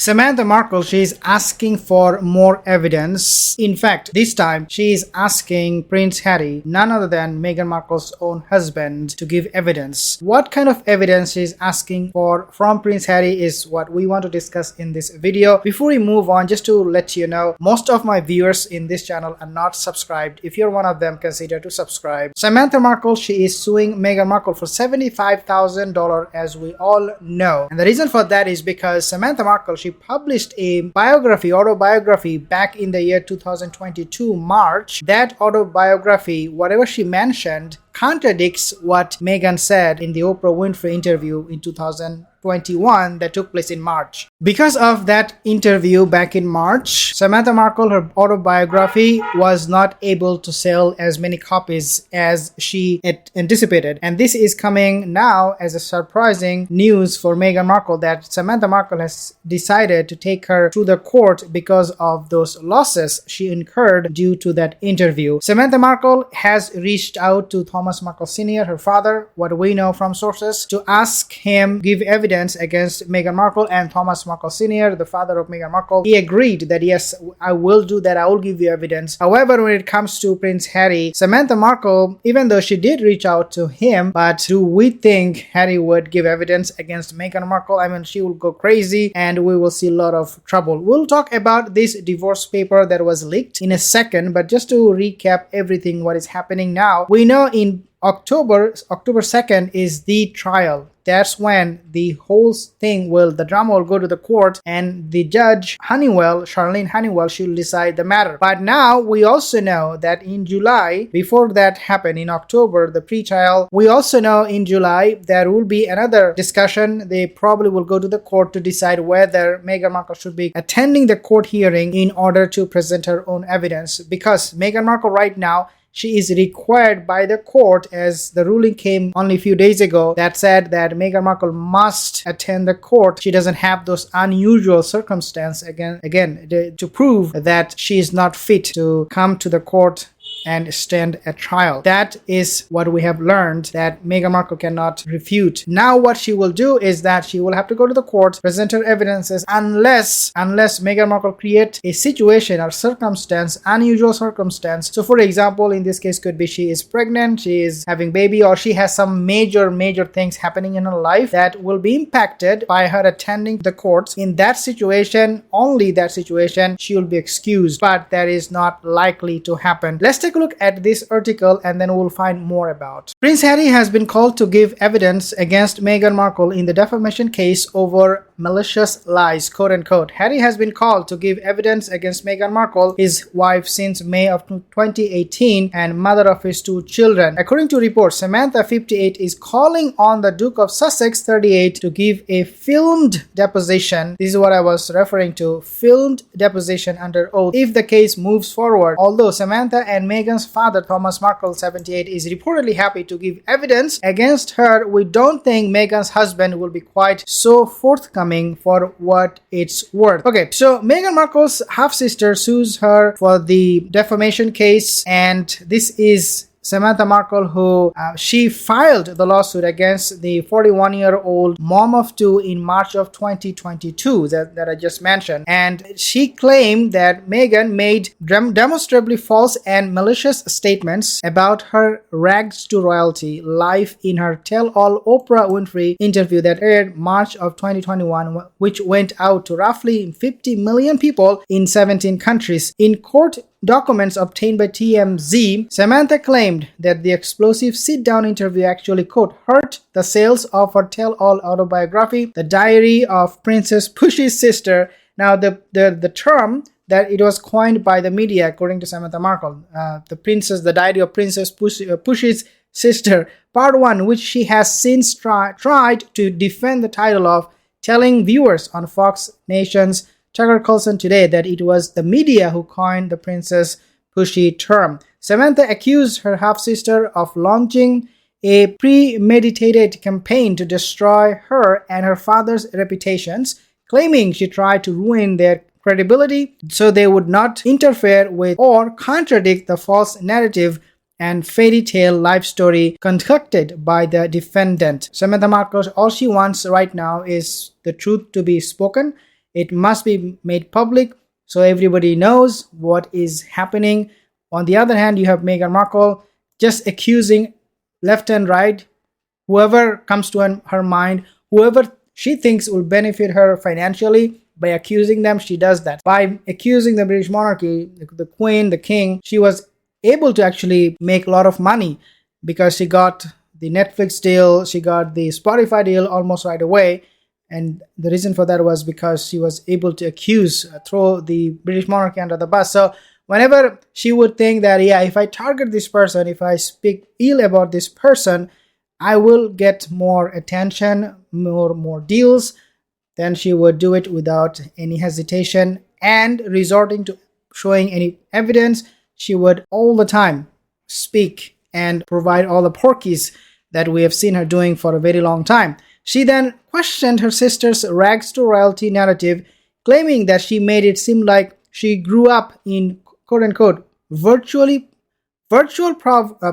Samantha Markle, she is asking for more evidence. In fact, this time she is asking Prince Harry, none other than Meghan Markle's own husband, to give evidence. What kind of evidence she is asking for from Prince Harry is what we want to discuss in this video. Before we move on, just to let you know, most of my viewers in this channel are not subscribed. If you're one of them, consider to subscribe. Samantha Markle, she is suing Meghan Markle for $75,000, as we all know. And the reason for that is because Samantha Markle, she published a autobiography back in the year 2022 March. That autobiography, whatever she mentioned, contradicts what Meghan said in the Oprah Winfrey interview in 2021 that took place in March. Because of that interview back in March, Samantha Markle, her autobiography was not able to sell as many copies as she had anticipated. And this is coming now as a surprising news for Meghan Markle, that Samantha Markle has decided to take her to the court because of those losses she incurred due to that interview. Samantha Markle has reached out to Thomas Markle Sr., her father, what we know from sources, to ask him give evidence against Meghan Markle. And Thomas Markle Sr., the father of Meghan Markle, he agreed that yes, I will do that, I will give you evidence. However, when it comes to Prince Harry, Samantha Markle, even though she did reach out to him, but do we think Harry would give evidence against Meghan Markle? I mean, she will go crazy and we will see a lot of trouble. We'll talk about this divorce paper that was leaked in a second, but just to recap everything what is happening now, we know in October 2nd is the trial. That's when the whole thing the drama will go to the court, and the judge Charlene Honeywell, she'll decide the matter. But now we also know that in July, before that happened in October, the pre-trial, we also know in July there will be another discussion. They probably will go to the court to decide whether Meghan Markle should be attending the court hearing in order to present her own evidence. Because Meghan Markle right now, she is required by the court, as the ruling came only a few days ago, that said that Meghan Markle must attend the court. She doesn't have those unusual circumstances to prove that she is not fit to come to the court and stand at trial. That is what we have learned, that Meghan Markle cannot refute. Now what she will do is that she will have to go to the court, present her evidences, unless Meghan Markle create a situation or unusual circumstance. So for example, in this case could be she is pregnant, she is having baby, or she has some major things happening in her life that will be impacted by her attending the courts. In that situation, only that situation, she will be excused, but that is not likely to happen. Let's take a look at this article and then we'll find more about. Prince Harry has been called to give evidence against Meghan Markle in the defamation case over malicious lies, quote unquote. Harry has been called to give evidence against Meghan Markle, his wife since May of 2018 and mother of his two children. According to reports, Samantha, 58, is calling on the Duke of Sussex, 38, to give a filmed deposition. This is what I was referring to, filmed deposition under oath, if the case moves forward. Although Samantha and Meghan's father, Thomas Markle, 78, is reportedly happy to give evidence against her, we don't think Meghan's husband will be quite so forthcoming for what it's worth. Okay, so Meghan Markle's half-sister sues her for the defamation case, and this is Samantha Markle, who she filed the lawsuit against the 41-year-old mom of two in March of 2022 that I just mentioned. And she claimed that Meghan made demonstrably false and malicious statements about her rags to royalty life in her tell-all Oprah Winfrey interview that aired March of 2021, which went out to roughly 50 million people in 17 countries. In court documents obtained by TMZ, Samantha claimed that the explosive sit-down interview actually, quote, hurt the sales of her tell-all autobiography, The Diary of Princess Pushy's Sister. Now, the term that it was coined by the media, according to Samantha Markle, The Diary of Princess Pushy's Sister, Part 1, which she has since tried to defend the title of, telling viewers on Fox Nation's Tucker Carlson today that it was the media who coined the Princess Pushy term. Samantha accused her half-sister of launching a premeditated campaign to destroy her and her father's reputations, claiming she tried to ruin their credibility so they would not interfere with or contradict the false narrative and fairy tale life story concocted by the defendant. Samantha Markle, all she wants right now is the truth to be spoken, It must be made public so everybody knows what is happening. On the other hand, you have Meghan Markle just accusing left and right, whoever comes to her mind, whoever she thinks will benefit her financially. By accusing them, she does that. By accusing the British monarchy, the Queen, the King, she was able to actually make a lot of money because she got the Netflix deal, she got the Spotify deal almost right away. And the reason for that was because she was able to throw the British monarchy under the bus. So whenever she would think that, yeah, if I target this person, if I speak ill about this person, I will get more attention, more deals, then she would do it without any hesitation and resorting to showing any evidence. She would all the time speak and provide all the porkies that we have seen her doing for a very long time. She then questioned her sister's rags to royalty narrative, claiming that she made it seem like she grew up in quote-unquote virtual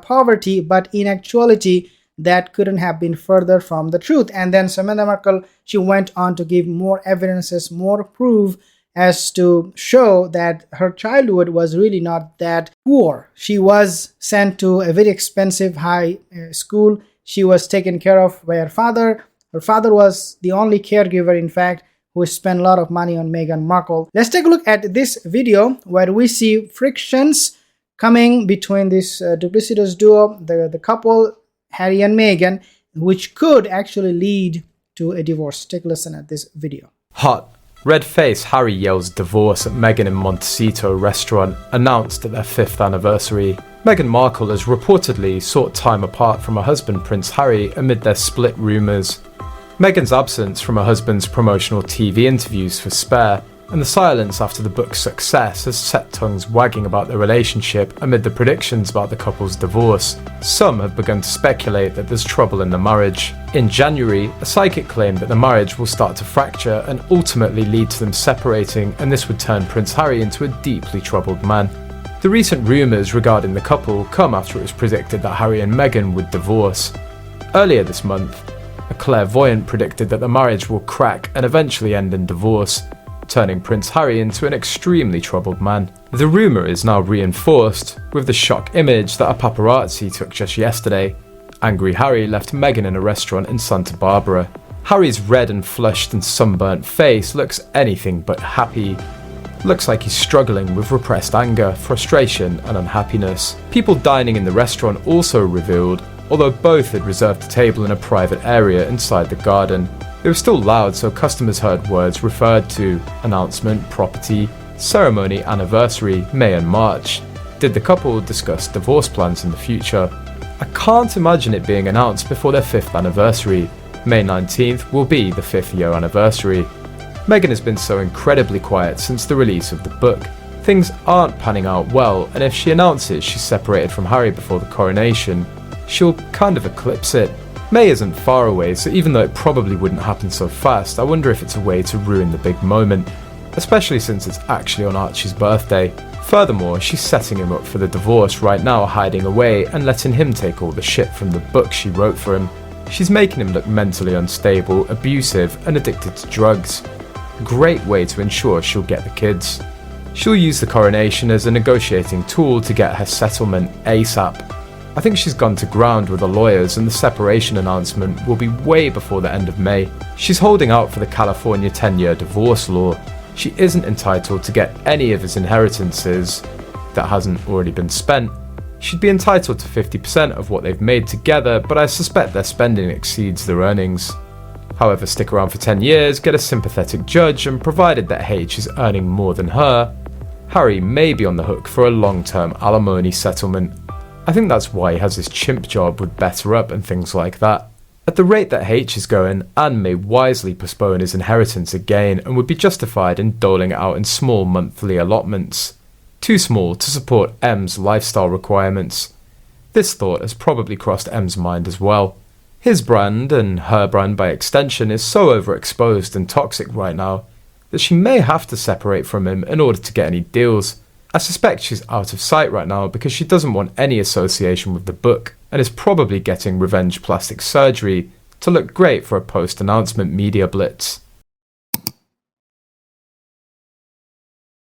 poverty, but in actuality that couldn't have been further from the truth. And then Samantha Markle, she went on to give more evidences, more proof as to show that her childhood was really not that poor. She was sent to a very expensive high school. She was taken care of by her father. Her father was the only caregiver, in fact, who spent a lot of money on Meghan Markle. Let's take a look at this video where we see frictions coming between this duplicitous duo, the couple, Harry and Meghan, which could actually lead to a divorce. Take a listen at this video. Hot. Red-faced Harry yells divorce at Meghan in Montecito restaurant, announced at their 5th anniversary. Meghan Markle has reportedly sought time apart from her husband Prince Harry amid their split rumours. Meghan's absence from her husband's promotional TV interviews for Spare, and the silence after the book's success has set tongues wagging about their relationship amid the predictions about the couple's divorce. Some have begun to speculate that there's trouble in the marriage. In January, a psychic claimed that the marriage will start to fracture and ultimately lead to them separating, and this would turn Prince Harry into a deeply troubled man. The recent rumours regarding the couple come after it was predicted that Harry and Meghan would divorce. Earlier this month, a clairvoyant predicted that the marriage will crack and eventually end in divorce, turning Prince Harry into an extremely troubled man. The rumour is now reinforced with the shock image that a paparazzi took just yesterday. Angry Harry left Meghan in a restaurant in Santa Barbara. Harry's red and flushed and sunburnt face looks anything but happy. Looks like he's struggling with repressed anger, frustration and unhappiness. People dining in the restaurant also revealed, although both had reserved a table in a private area inside the garden. It was still loud, so customers heard words referred to announcement, property, ceremony, anniversary, May and March. Did the couple discuss divorce plans in the future? I can't imagine it being announced before their 5th anniversary. May 19th will be the 5th year anniversary. Meghan has been so incredibly quiet since the release of the book. Things aren't panning out well, and if she announces she's separated from Harry before the coronation, she'll kind of eclipse it. May isn't far away, so even though it probably wouldn't happen so fast, I wonder if it's a way to ruin the big moment, especially since it's actually on Archie's birthday. Furthermore, she's setting him up for the divorce right now, hiding away and letting him take all the shit from the book she wrote for him. She's making him look mentally unstable, abusive and addicted to drugs. Great way to ensure she'll get the kids. She'll use the coronation as a negotiating tool to get her settlement ASAP. I think she's gone to ground with the lawyers, and the separation announcement will be way before the end of May. She's holding out for the California 10-year divorce law. She isn't entitled to get any of his inheritances that hasn't already been spent. She'd be entitled to 50% of what they've made together, but I suspect their spending exceeds their earnings. However, stick around for 10 years, get a sympathetic judge, and provided that H is earning more than her, Harry may be on the hook for a long-term alimony settlement. I think that's why he has his chimp job with Better Up and things like that. At the rate that H is going, Anne may wisely postpone his inheritance again and would be justified in doling it out in small monthly allotments. Too small to support M's lifestyle requirements. This thought has probably crossed M's mind as well. His brand, and her brand by extension, is so overexposed and toxic right now that she may have to separate from him in order to get any deals. I suspect she's out of sight right now because she doesn't want any association with the book and is probably getting revenge plastic surgery to look great for a post-announcement media blitz.